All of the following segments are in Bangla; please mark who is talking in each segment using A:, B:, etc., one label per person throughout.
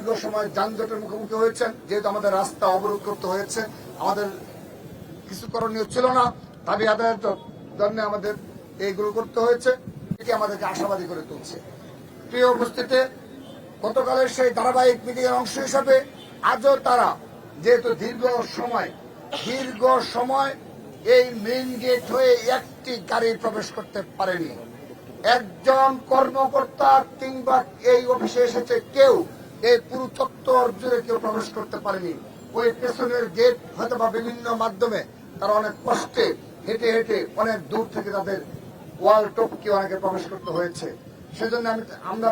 A: দীর্ঘ সময় যানজটের মুখোমুখি হয়েছেন, যেহেতু আমাদের রাস্তা অবরোধ করতে হয়েছে, আমাদের কিছু করণীয় ছিল না, দাবি আদায়ের জন্য আমাদের এইগুলো করতে হয়েছে, এটি আমাদেরকে আশাবাদী করে তুলছে। প্রিয় উপস্থিতি, গতকালের সেই ধারাবাহিক মিটিংয়ের অংশ হিসাবে আজও তারা যেহেতু দীর্ঘ সময় এই মেইন গেট হয়ে একটি গাড়ি প্রবেশ করতে পারেনি। একজন কর্মকর্তা কিংবা এই অফিসে এসেছে কেউ এই পুরো চত্বর জুড়ে কেউ প্রবেশ করতে পারেনি। ওই পেছনের গেট হয়তো বা বিভিন্ন মাধ্যমে তারা অনেক কষ্টে হেঁটে হেঁটে অনেক দূর থেকে তাদের ওয়াল টপকে অনেকে প্রবেশ করতে হয়েছে। সেজন্য আমরা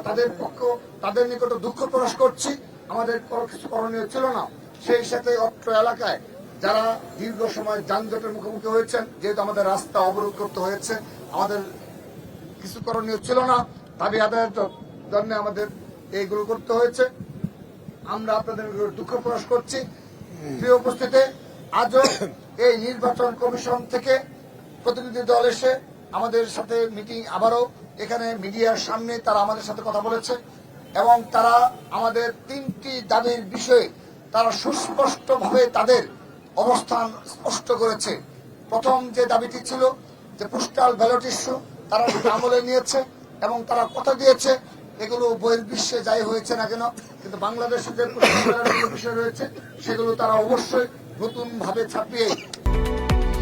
A: তাদের নিকট দুঃখ প্রকাশ করছি। আমাদের কিছু করণীয় ছিল না। সেই সাথে অত্র এলাকায় যারা দীর্ঘ সময় যানজটের মুখোমুখি হয়েছেন, যেহেতু আমাদের রাস্তা অবরোধ করতে হয়েছে, আমাদের কিছু করণীয় ছিল না, দাবি আদায়ের জন্য আমাদের এইগুলো করতে হয়েছে। আমরা আপনাদের দুঃখ প্রকাশ করছি। প্রিয় উপস্থিতি, আজও এই নির্বাচন কমিশন থেকে প্রতিনিধি দল এসে আমাদের সাথে মিটিং, আবারও এখানে মিডিয়ার সামনে তারা আমাদের সাথে কথা বলেছে এবং তারা আমাদের 3টি দাবির বিষয়ে তারা সুস্পষ্টভাবে তাদের অবস্থান স্পষ্ট করেছে। প্রথম যে দাবিটি ছিল যে পোস্টাল ব্যালট ইস্যু, তারা আমলে নিয়েছে এবং তারা কথা দিয়েছে এগুলো বহির্বিশ্বে যাই হয়েছে না কেন, কিন্তু বাংলাদেশে যে পোস্টাল ব্যালটের বিষয় রয়েছে সেগুলো তারা অবশ্যই নতুন ভাবে ছাপিয়ে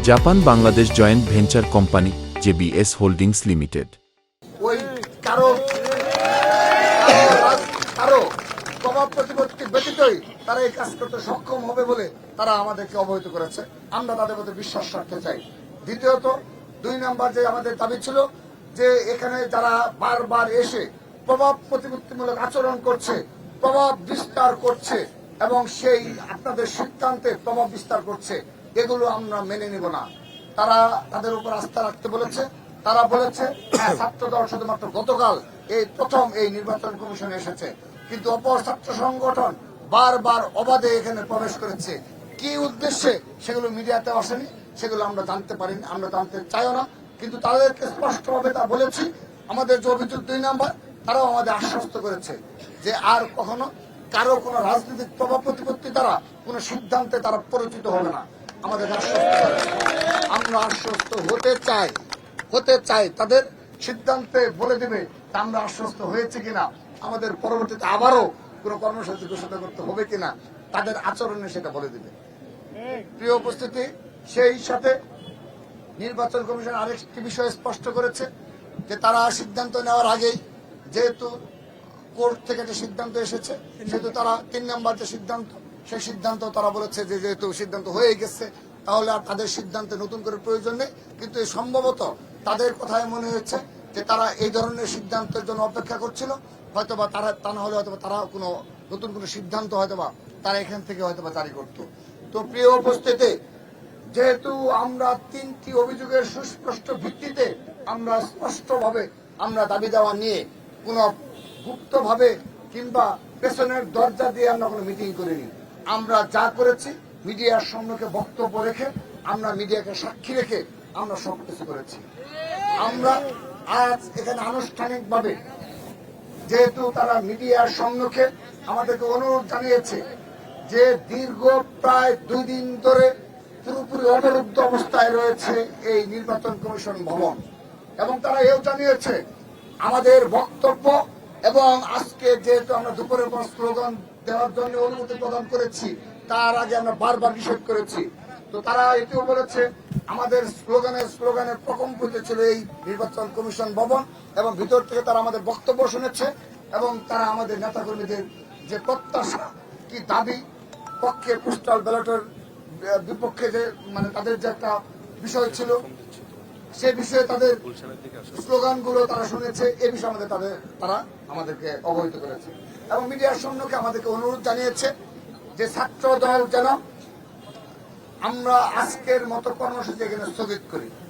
B: Japan Bangladesh joint venture company JBS holdings limited
A: ওই কারো প্রভাব প্রতিপত্তি ব্যতীতই তারা এই কাজ করতে সক্ষম হবে বলে তারা আমাদেরকে অবহিত করেছে। আমরা তাদের প্রতি বিশ্বাস রাখতে চাই। দ্বিতীয়ত 2 নম্বর যে আমাদের দাবি ছিল যে এখানে যারা বারবার এসে প্রভাব প্রতিপত্তিমূলক আচরণ করছে, প্রভাব বিস্তার করছে এবং সেই আপনাদের সিদ্ধান্তে প্রভাব বিস্তার করছে, এগুলো আমরা মেনে নিব না। তারা তাদের উপর আস্থা রাখতে বলেছে। তারা বলেছে ছাত্রদল শুধুমাত্র গতকাল এই প্রথম এই নির্বাচন কমিশনে এসেছে, কিন্তু অপর ছাত্র সংগঠন বারবার অবাধে এখানে প্রবেশ করেছে। কি উদ্দেশ্যে সেগুলো মিডিয়াতে আসেনি, সেগুলো আমরা জানতে পারিনি, আমরা জানতে চাইও না। কিন্তু তাদেরকে স্পষ্টভাবে তা বলেছি। আমাদের যে অভিযোগ 2 নম্বর, তারাও আমাদের আশ্বস্ত করেছে যে আর কখনো কারো কোনো রাজনৈতিক প্রভাব প্রতিপত্তি দ্বারা কোনো সিদ্ধান্তে তারা পরিচিত হবে না। আমাদের আশ্বস্ত করেছে। আমরা আশ্বস্ত হতে চাই তাদের সিদ্ধান্তে বলে দেবে আমরা আশ্বস্ত হয়েছে কিনা, আমাদের পরবর্তীতে আবারও কোন কর্মসূচি ঘোষণা করতে হবে কিনা, তাদের আচরণে সেটা বলে দেবে। প্রিয় উপস্থিতি, সেই সাথে নির্বাচন কমিশন আরেকটি বিষয় স্পষ্ট করেছে যে তারা সিদ্ধান্ত নেওয়ার আগেই, যেহেতু কোর্ট থেকে একটা সিদ্ধান্ত এসেছে, সেহেতু তারা 3 নম্বর যে সিদ্ধান্ত, সেই সিদ্ধান্ত তারা বলেছে যে যেহেতু সিদ্ধান্ত হয়ে গেছে তাহলে আর তাদের সিদ্ধান্তে নতুন করে প্রয়োজন নেই। কিন্তু সম্ভবত তাদের কথায় মনে হয়েছে যে তারা এই ধরনের সিদ্ধান্তের জন্য অপেক্ষা করছিল, হয়তোবা তারা তা না হলে হয়তোবা তারা কোনো নতুন কোনো সিদ্ধান্ত হয়তোবা তারা এখান থেকে হয়তোবা জারি করত। তো প্রিয় উপস্থিতি, যেহেতু আমরা 3টি অভিযোগের সুস্পষ্ট ভিত্তিতে আমরা স্পষ্টভাবে আমরা দাবি দেওয়া নিয়ে কোনো গুপ্তভাবে কিংবা পেছনের দরজা দিয়ে আমরা কোনো মিটিং করিনি। আমরা যা করেছি মিডিয়ার সম্মুখে বক্তব্য রেখে, আমরা মিডিয়াকে সাক্ষী রেখে আমরা সবকিছু করেছি। আমরা আজ এখানে আনুষ্ঠানিকভাবে, যেহেতু তারা মিডিয়ার সম্মুখে আমাদেরকে অনুরোধ জানিয়েছে যে দীর্ঘ প্রায় 2 দিন ধরে পুরোপুরি অবরুদ্ধ অবস্থায় রয়েছে এই নির্বাচন কমিশন ভবন, এবং তারা এও জানিয়েছে আমাদের বক্তব্য এবং আজকে যেহেতু আমরা দুপুরের পর স্লোগান দেওয়ার জন্য অনুমতি প্রদান করেছি, তার আগে আমরা বারবার নিষেধ করেছি। তো তারা এটিও বলেছে আমাদের স্লোগানের প্রকম্পিত ছিল এই নির্বাচন কমিশন ভবন, এবং ভিতর থেকে তারা আমাদের বক্তব্য শুনেছে এবং তারা আমাদের নেতাকর্মীদের যে প্রত্যাশা কি দাবি, পক্ষে পোস্টাল ব্যালটের বিপক্ষে যে তাদের যে একটা বিষয় ছিল, সে বিষয়ে তাদের স্লোগানগুলো তারা শুনেছে। এ বিষয়ে তারা আমাদেরকে অবহিত করেছে এবং মিডিয়ার সম্মুখে আমাদেরকে অনুরোধ জানিয়েছে যে ছাত্র দল যেন আমরা আজকের মতো কর্মসূচি এখানে স্থগিত করি।